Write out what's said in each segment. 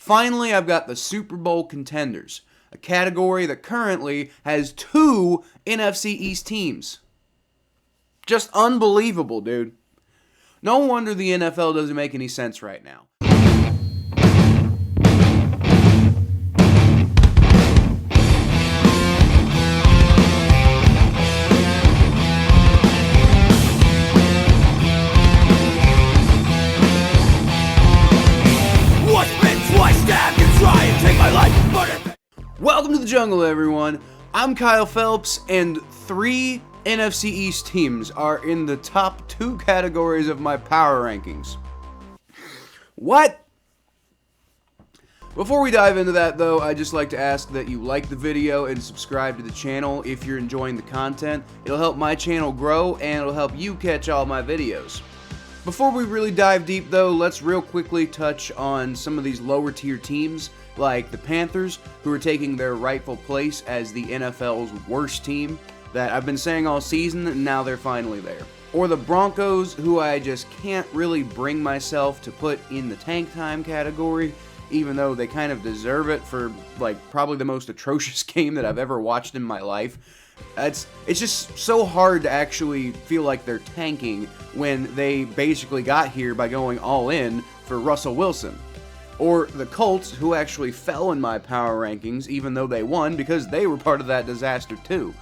Finally, I've got the Super Bowl Contenders, a category that currently has 2 NFC East teams. Just unbelievable, dude. No wonder the NFL doesn't make any sense right now. Welcome to the jungle, everyone. I'm Kyle Phelps, and 3 NFC East teams are in the top 2 categories of my power rankings. What? Before we dive into that, though, I'd just like to ask that you like the video and subscribe to the channel if you're enjoying the content. It'll help my channel grow, and it'll help you catch all my videos. Before we really dive deep, though, let's real quickly touch on some of these lower tier teams, like the Panthers, who are taking their rightful place as the NFL's worst team that I've been saying all season, and now they're finally there. Or the Broncos, who I just can't really bring myself to put in the tank time category, even though they kind of deserve it for, probably the most atrocious game that I've ever watched in my life. It's just so hard to actually feel like they're tanking when they basically got here by going all in for Russell Wilson. Or the Colts, who actually fell in my power rankings even though they won because they were part of that disaster too.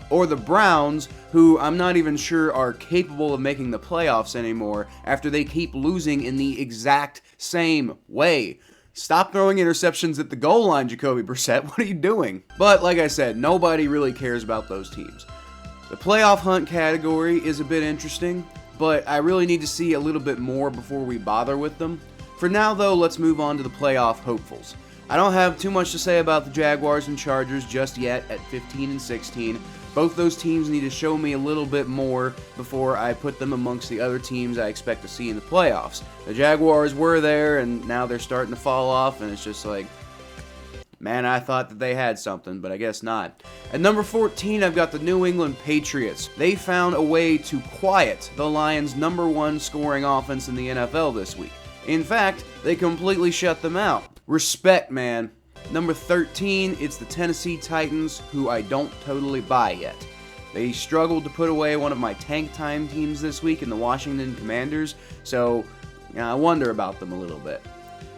Or the Browns, who I'm not even sure are capable of making the playoffs anymore after they keep losing in the exact same way. Stop throwing interceptions at the goal line, Jacoby Brissett. What are you doing? But like I said, nobody really cares about those teams. The playoff hunt category is a bit interesting, but I really need to see a little bit more before we bother with them. For now, though, let's move on to the playoff hopefuls. I don't have too much to say about the Jaguars and Chargers just yet at 15 and 16. Both those teams need to show me a little bit more before I put them amongst the other teams I expect to see in the playoffs. The Jaguars were there, and now they're starting to fall off, and it's just like, man, I thought that they had something, but I guess not. At number 14, I've got the New England Patriots. They found a way to quiet the Lions' #1 scoring offense in the NFL this week. In fact, they completely shut them out. Respect, man. Number 13, it's the Tennessee Titans, who I don't totally buy yet. They struggled to put away one of my tank time teams this week in the Washington Commanders, so I wonder about them a little bit.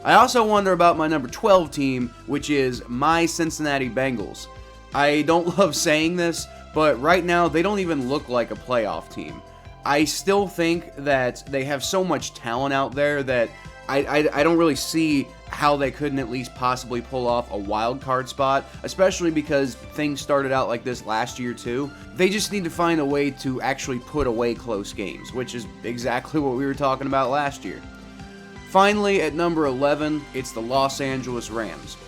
I also wonder about my number 12 team, which is my Cincinnati Bengals. I don't love saying this, but right now they don't even look like a playoff team. I still think that they have so much talent out there that I don't really see how they couldn't at least possibly pull off a wild card spot, especially because things started out like this last year too. They just need to find a way to actually put away close games, which is exactly what we were talking about last year. Finally, at number 11, it's the Los Angeles Rams.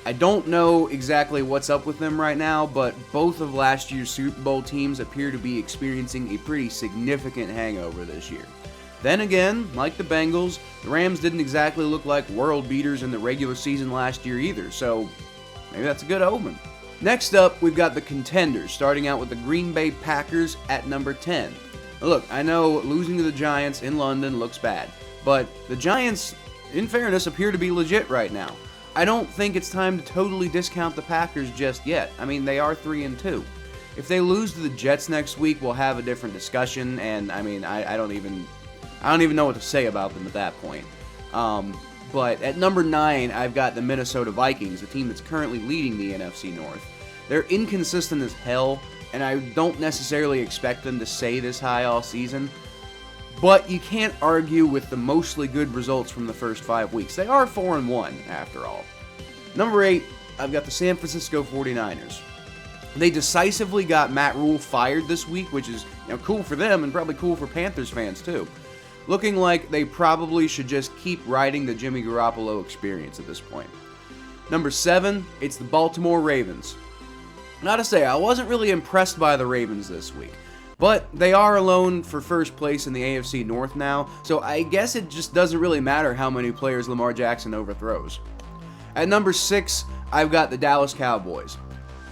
I don't know exactly what's up with them right now, but both of last year's Super Bowl teams appear to be experiencing a pretty significant hangover this year. Then again, like the Bengals, the Rams didn't exactly look like world beaters in the regular season last year either, so maybe that's a good omen. Next up, we've got the Contenders, starting out with the Green Bay Packers at number 10. Now look, I know losing to the Giants in London looks bad, but the Giants, in fairness, appear to be legit right now. I don't think it's time to totally discount the Packers just yet. I mean, they are 3-2. If they lose to the Jets next week, we'll have a different discussion, and I mean, I don't even know what to say about them at that point. But at number 9, I've got the Minnesota Vikings, the team that's currently leading the NFC North. They're inconsistent as hell, and I don't necessarily expect them to stay this high all season. But you can't argue with the mostly good results from the first 5 weeks. They are 4-1, after all. Number 8, I've got the San Francisco 49ers. They decisively got Matt Rule fired this week, which is cool for them and probably cool for Panthers fans too. Looking like they probably should just keep riding the Jimmy Garoppolo experience at this point. Number 7, it's the Baltimore Ravens. Not to say, I wasn't really impressed by the Ravens this week. But they are alone for first place in the AFC North now, so I guess it just doesn't really matter how many players Lamar Jackson overthrows. At number 6, I've got the Dallas Cowboys.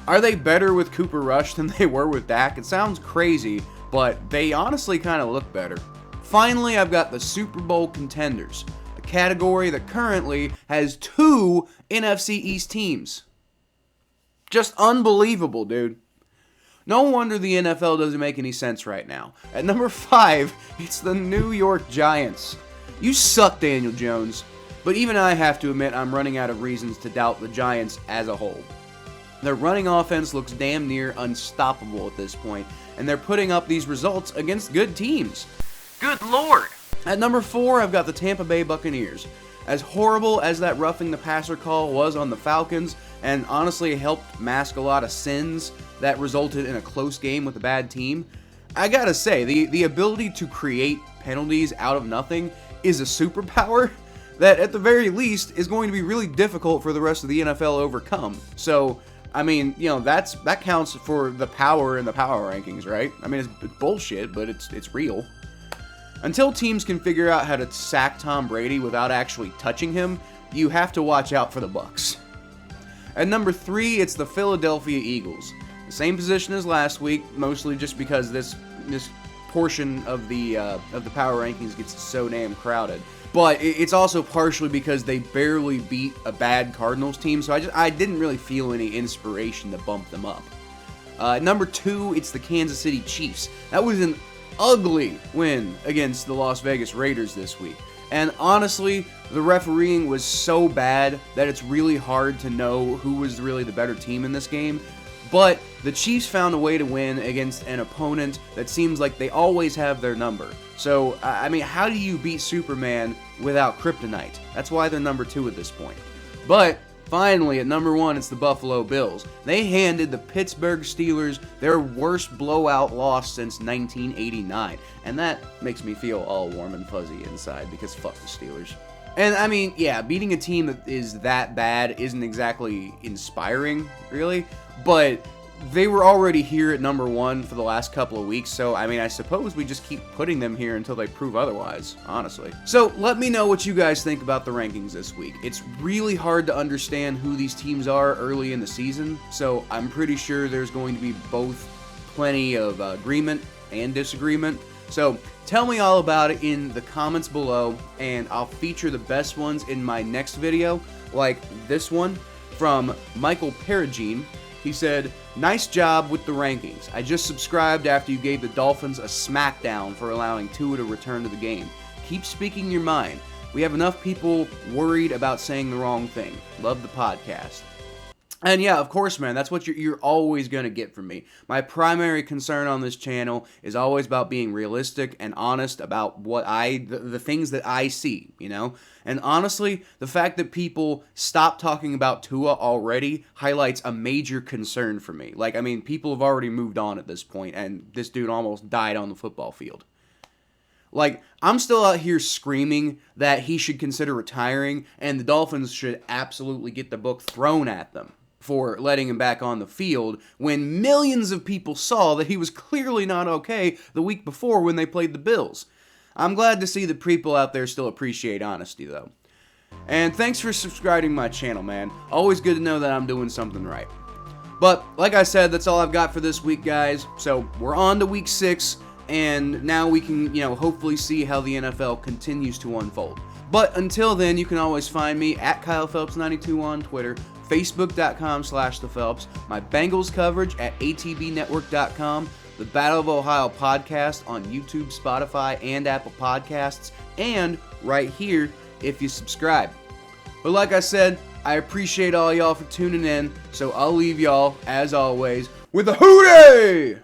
Are they better with Cooper Rush than they were with Dak? It sounds crazy, but they honestly kind of look better. Finally, I've got the Super Bowl Contenders, a category that currently has 2 NFC East teams. Just unbelievable, dude. No wonder the NFL doesn't make any sense right now. At number 5, it's the New York Giants. You suck, Daniel Jones. But even I have to admit I'm running out of reasons to doubt the Giants as a whole. Their running offense looks damn near unstoppable at this point, and they're putting up these results against good teams. Good lord! At number 4, I've got the Tampa Bay Buccaneers. As horrible as that roughing the passer call was on the Falcons, and honestly helped mask a lot of sins that resulted in a close game with a bad team, I gotta say, the ability to create penalties out of nothing is a superpower that at the very least is going to be really difficult for the rest of the NFL to overcome. So, I mean, you know, that counts for the power in the power rankings, right? I mean, it's bullshit, but it's real. Until teams can figure out how to sack Tom Brady without actually touching him, you have to watch out for the Bucs. At number 3, it's the Philadelphia Eagles. The same position as last week, mostly just because this portion of the power rankings gets so damn crowded. But it's also partially because they barely beat a bad Cardinals team, so I didn't really feel any inspiration to bump them up. Number 2, it's the Kansas City Chiefs. That was an ugly win against the Las Vegas Raiders this week. And honestly, the refereeing was so bad that it's really hard to know who was really the better team in this game. But the Chiefs found a way to win against an opponent that seems like they always have their number. So, I mean, how do you beat Superman without kryptonite? That's why they're number 2 at this point. But finally, at number 1, it's the Buffalo Bills. They handed the Pittsburgh Steelers their worst blowout loss since 1989. And that makes me feel all warm and fuzzy inside, because fuck the Steelers. And I mean, yeah, beating a team that is that bad isn't exactly inspiring, really. But they were already here at number 1 for the last couple of weeks, so I mean, I suppose we just keep putting them here until they prove otherwise, honestly. So let me know what you guys think about the rankings this week. It's really hard to understand who these teams are early in the season, so I'm pretty sure there's going to be both plenty of agreement and disagreement. So tell me all about it in the comments below, and I'll feature the best ones in my next video, like this one from Michael Perigine. He said, "Nice job with the rankings. I just subscribed after you gave the Dolphins a smackdown for allowing Tua to return to the game. Keep speaking your mind. We have enough people worried about saying the wrong thing. Love the podcast." And yeah, of course, man, that's what you're always going to get from me. My primary concern on this channel is always about being realistic and honest about what the things that I see, you know? And honestly, the fact that people stop talking about Tua already highlights a major concern for me. Like, I mean, people have already moved on at this point, and this dude almost died on the football field. Like, I'm still out here screaming that he should consider retiring, and the Dolphins should absolutely get the book thrown at them for letting him back on the field when millions of people saw that he was clearly not okay the week before when they played the Bills. I'm glad to see that people out there still appreciate honesty, though. And thanks for subscribing to my channel, man. Always good to know that I'm doing something right. But, like I said, that's all I've got for this week, guys. So, we're on to week 6, and now we can, hopefully see how the NFL continues to unfold. But until then, you can always find me at KylePhelps92 on Twitter, Facebook.com/ThePhelps, my Bengals coverage at ATBNetwork.com, the Battle of Ohio podcast on YouTube, Spotify, and Apple Podcasts, and right here if you subscribe. But like I said, I appreciate all y'all for tuning in, so I'll leave y'all, as always, with a hootie!